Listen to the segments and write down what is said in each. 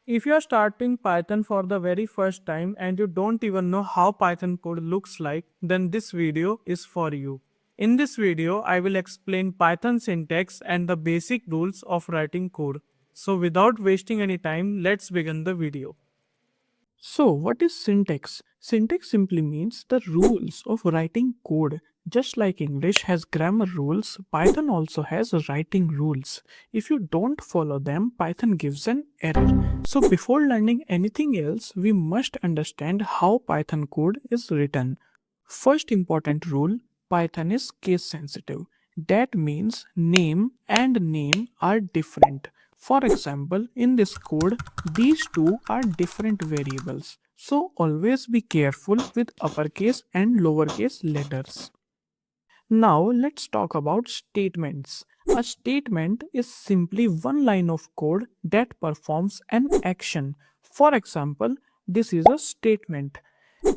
If you are starting Python for the very first time and you don't even know how Python code looks like, then this video is for you. In this video, I will explain Python syntax and the basic rules of writing code. So without wasting any time, let's begin the video. So, what is syntax? Syntax simply means the rules of writing code. Just like English has grammar rules, Python also has writing rules. If you don't follow them, Python gives an error. So, before learning anything else, we must understand how Python code is written. First important rule, Python is case sensitive. That means name and name are different. For example, in this code, these two are different variables. So always be careful with uppercase and lowercase letters. Now let's talk about statements. A statement is simply one line of code that performs an action. For example, this is a statement.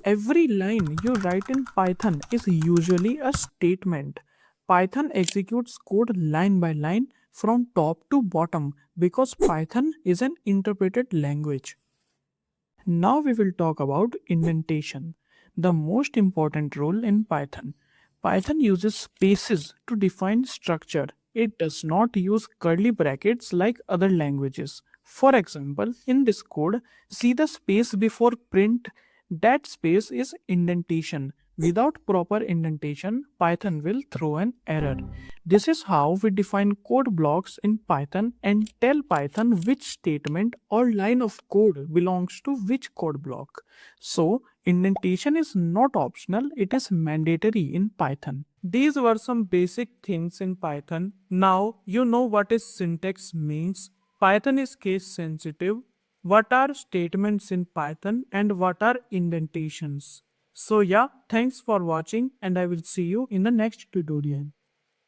Every line you write in Python is usually a statement. Python executes code line by line from top to bottom because Python is an interpreted language. Now we will talk about indentation, the most important rule in Python. Python uses spaces to define structure. It does not use curly brackets like other languages. For example, in this code, see the space before print. That space is indentation. Without proper indentation, Python will throw an error. This is how we define code blocks in Python and tell Python which statement or line of code belongs to which code block. So, indentation is not optional, it is mandatory in Python. These were some basic things in Python. Now you know what is syntax means. Python is case sensitive. What are statements in Python and what are indentations? So yeah, thanks for watching and I will see you in the next tutorial.